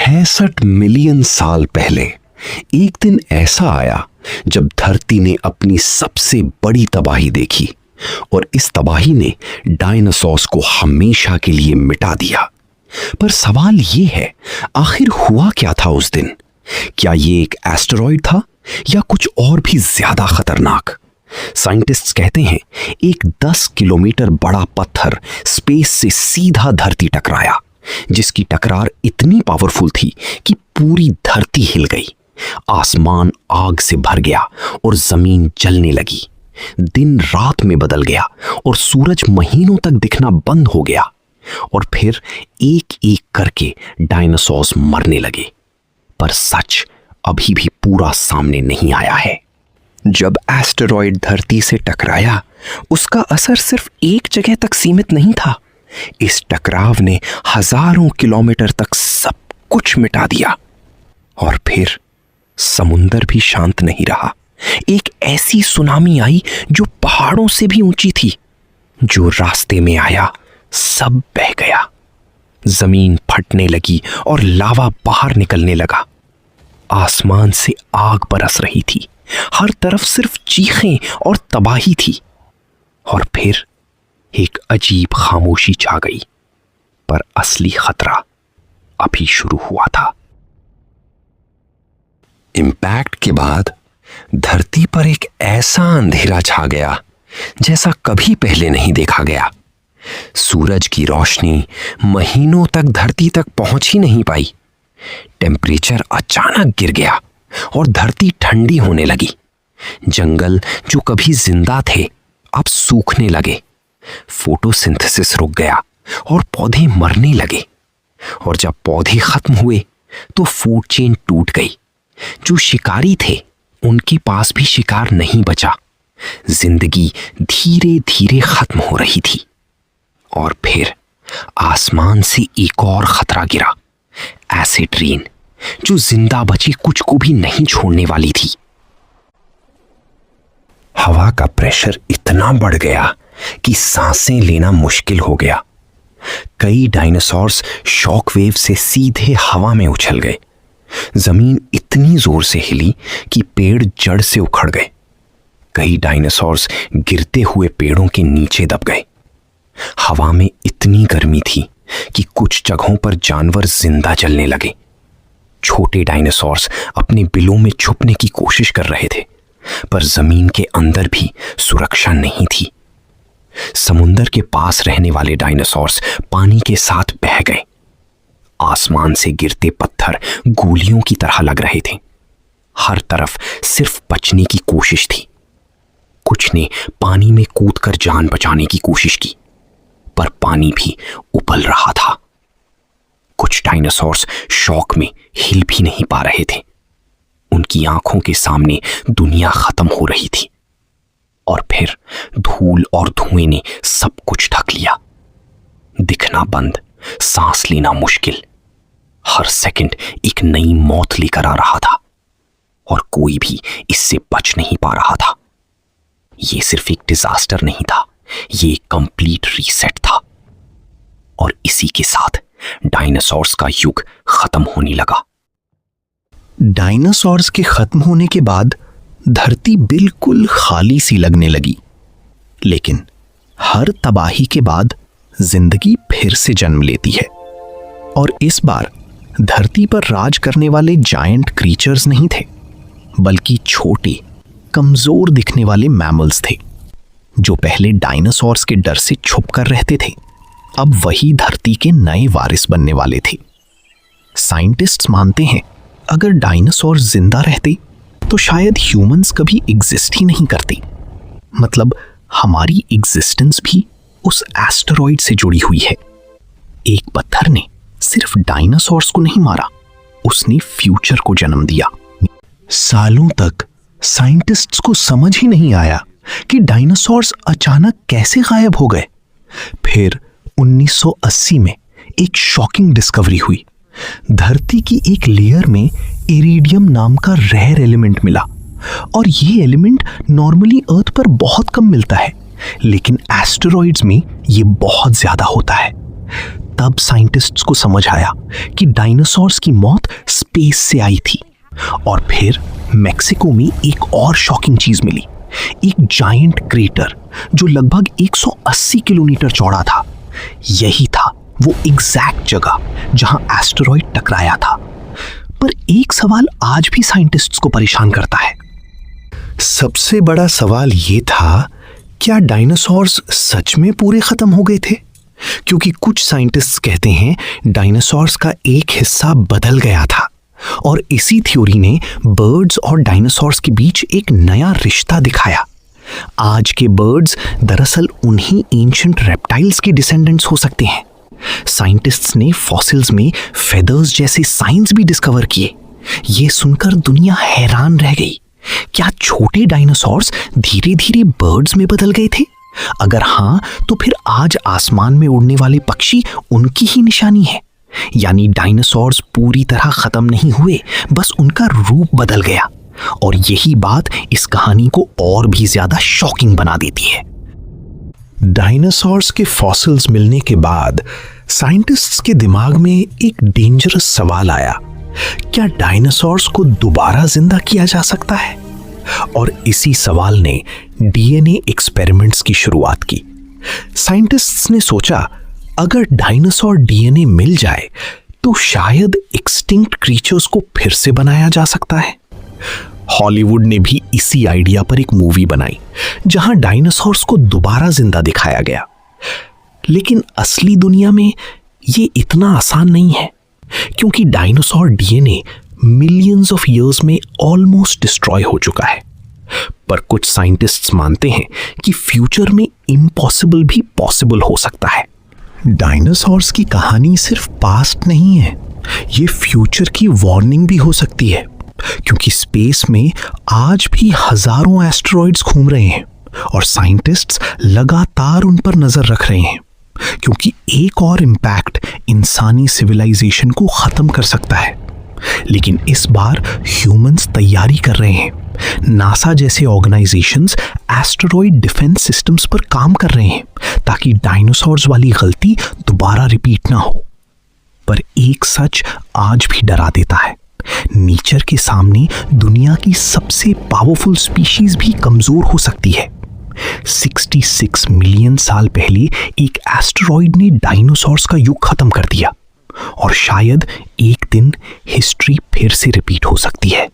66 million साल पहले एक दिन ऐसा आया जब धरती ने अपनी सबसे बड़ी तबाही देखी और इस तबाही ने डायनासोर्स को हमेशा के लिए मिटा दिया। पर सवाल ये है, आखिर हुआ क्या था उस दिन? क्या ये एक एस्टेरॉयड था या कुछ और भी ज्यादा खतरनाक? साइंटिस्ट्स कहते हैं एक 10 किलोमीटर बड़ा पत्थर स्पेस से सीधा धरती टकराया, जिसकी टकरार इतनी पावरफुल थी कि पूरी धरती हिल गई। आसमान आग से भर गया और जमीन जलने लगी। दिन रात में बदल गया और सूरज महीनों तक दिखना बंद हो गया। और फिर एक एक करके डायनासोर्स मरने लगे। पर सच अभी भी पूरा सामने नहीं आया है। जब एस्टेरॉयड धरती से टकराया, उसका असर सिर्फ एक जगह तक सीमित नहीं था। इस टकराव ने हजारों किलोमीटर तक सब कुछ मिटा दिया। और फिर समुंदर भी शांत नहीं रहा। एक ऐसी सुनामी आई जो पहाड़ों से भी ऊंची थी। जो रास्ते में आया सब बह गया। जमीन फटने लगी और लावा बाहर निकलने लगा। आसमान से आग बरस रही थी। हर तरफ सिर्फ चीखें और तबाही थी। और फिर एक अजीब खामोशी छा गई। पर असली खतरा अभी शुरू हुआ था। इम्पैक्ट के बाद धरती पर एक ऐसा अंधेरा छा गया जैसा कभी पहले नहीं देखा गया। सूरज की रोशनी महीनों तक धरती तक पहुंच ही नहीं पाई। टेम्परेचर अचानक गिर गया और धरती ठंडी होने लगी। जंगल जो कभी जिंदा थे अब सूखने लगे। फोटोसिंथेसिस रुक गया और पौधे मरने लगे। और जब पौधे खत्म हुए तो फूड चेन टूट गई। जो शिकारी थे उनके पास भी शिकार नहीं बचा। जिंदगी धीरे धीरे खत्म हो रही थी। और फिर आसमान से एक और खतरा गिरा, एसिड रेन, जो जिंदा बचे कुछ को भी नहीं छोड़ने वाली थी। हवा का प्रेशर इतना बढ़ गया कि सांसें लेना मुश्किल हो गया। कई डायनासोर्स शॉकवेव से सीधे हवा में उछल गए। जमीन इतनी जोर से हिली कि पेड़ जड़ से उखड़ गए। कई डायनासोर्स गिरते हुए पेड़ों के नीचे दब गए। हवा में इतनी गर्मी थी कि कुछ जगहों पर जानवर जिंदा जलने लगे। छोटे डायनासोर्स अपने बिलों में छुपने की कोशिश कर रहे थे, पर जमीन के अंदर भी सुरक्षा नहीं थी। समुंदर के पास रहने वाले डायनासोर्स पानी के साथ बह गए। आसमान से गिरते पत्थर गोलियों की तरह लग रहे थे। हर तरफ सिर्फ बचने की कोशिश थी। कुछ ने पानी में कूदकर जान बचाने की कोशिश की, पर पानी भी उबल रहा था। कुछ डायनासोर्स शॉक में हिल भी नहीं पा रहे थे। उनकी आंखों के सामने दुनिया खत्म हो रही थी। और फिर धूल और धुएं ने सब कुछ ढक लिया। दिखना बंद, सांस लेना मुश्किल। हर सेकंड एक नई मौत लेकर आ रहा था और कोई भी इससे बच नहीं पा रहा था। यह सिर्फ एक डिजास्टर नहीं था, यह एक कंप्लीट रीसेट था। और इसी के साथ डायनासोर्स का युग खत्म होने लगा। डायनासोर्स के खत्म होने के बाद धरती बिल्कुल खाली सी लगने लगी। लेकिन हर तबाही के बाद जिंदगी फिर से जन्म लेती है। और इस बार धरती पर राज करने वाले जायंट क्रीचर्स नहीं थे, बल्कि छोटे कमजोर दिखने वाले मैमल्स थे, जो पहले डायनासोर्स के डर से छुप कर रहते थे। अब वही धरती के नए वारिस बनने वाले थे। साइंटिस्ट्स मानते हैं अगर डायनासोर्स जिंदा रहते तो शायद ह्यूमंस कभी एग्जिस्ट ही नहीं करते। मतलब हमारी एग्जिस्टेंस भी उस एस्टेरॉयड से जुड़ी हुई है। एक पत्थर ने सिर्फ डायनासोर्स को नहीं मारा, उसने फ्यूचर को जन्म दिया। सालों तक साइंटिस्ट्स को समझ ही नहीं आया कि डायनासोर्स अचानक कैसे गायब हो गए। फिर 1980 में एक शॉकिंग डिस्कवरी हुई। धरती की एक लेयर में इरिडियम नाम का रेयर एलिमेंट मिला। और ये एलिमेंट नॉर्मली अर्थ पर बहुत कम मिलता है, लेकिन एस्टेरॉइड्स में ये बहुत ज्यादा होता है। तब साइंटिस्ट्स को समझ आया कि डायनासोर्स की मौत स्पेस से आई थी। और फिर मेक्सिको में एक और शॉकिंग चीज मिली, एक जायंट क्रेटर जो लगभग 180 किलोमीटर चौड़ा था। यही था वो एग्जैक्ट जगह जहां एस्टेरॉयड टकराया था। पर एक सवाल आज भी साइंटिस्ट्स को परेशान करता है। सबसे बड़ा सवाल ये था, क्या डायनासोर्स सच में पूरे खत्म हो गए थे? क्योंकि कुछ साइंटिस्ट्स कहते हैं डायनासोर्स का एक हिस्सा बदल गया था, और इसी थ्योरी ने बर्ड्स और डायनासोर्स के बीच एक नया रिश्ता दिखाया। आज के बर्ड्स दरअसल उन्हीं एंशिएंट रेप्टाइल्स के डिसेंडेंट्स हो सकते हैं। साइंटिस्ट्स ने फॉसिल्स में फेदर्स जैसे साइंस भी डिस्कवर किए। ये सुनकर दुनिया हैरान रह गई। क्या छोटे डायनासोर्स धीरे धीरे बर्ड्स में बदल गए थे? अगर हाँ, तो फिर आज आसमान में उड़ने वाले पक्षी उनकी ही निशानी है। यानी डायनासोर्स पूरी तरह खत्म नहीं हुए, बस उनका रूप बदल गया। और यही बात इस कहानी को और भी ज्यादा शॉकिंग बना देती है। डायनासोर्स के फॉसिल्स मिलने के बाद साइंटिस्ट्स के दिमाग में एक डेंजरस सवाल आया, क्या डायनासोर्स को दोबारा जिंदा किया जा सकता है? और इसी सवाल ने डीएनए एक्सपेरिमेंट्स की शुरुआत की। साइंटिस्ट्स ने सोचा, अगर डायनासोर डीएनए मिल जाए तो शायद एक्सटिंक्ट क्रीचर्स को फिर से बनाया जा सकता है। हॉलीवुड ने भी इसी आइडिया पर एक मूवी बनाई जहां डायनासोर्स को दोबारा जिंदा दिखाया गया। लेकिन असली दुनिया में ये इतना आसान नहीं है, क्योंकि dinosaur DNA millions of years में ऑलमोस्ट डिस्ट्रॉय हो चुका है। पर कुछ साइंटिस्ट्स मानते हैं कि फ्यूचर में इम्पॉसिबल भी पॉसिबल हो सकता है। डायनासोर्स की कहानी सिर्फ पास्ट नहीं है, ये फ्यूचर की वार्निंग भी हो सकती है, क्योंकि स्पेस में आज भी हजारों एस्टेरॉइड्स घूम रहे हैं और साइंटिस्ट्स लगातार उन पर नजर रख रहे हैं, क्योंकि एक और इम्पैक्ट इंसानी सिविलाइजेशन को खत्म कर सकता है। लेकिन इस बार ह्यूमंस तैयारी कर रहे हैं। नासा जैसे ऑर्गेनाइजेशंस एस्टेरॉइड डिफेंस सिस्टम्स पर काम कर रहे हैं ताकि डायनासोर्स वाली गलती दोबारा रिपीट ना हो। पर एक सच आज भी डरा देता है, नेचर के सामने दुनिया की सबसे पावरफुल स्पीशीज भी कमजोर हो सकती है। 66 मिलियन साल पहले एक एस्टेरॉइड ने डायनासोर्स का युग खत्म कर दिया, और शायद एक दिन हिस्ट्री फिर से रिपीट हो सकती है।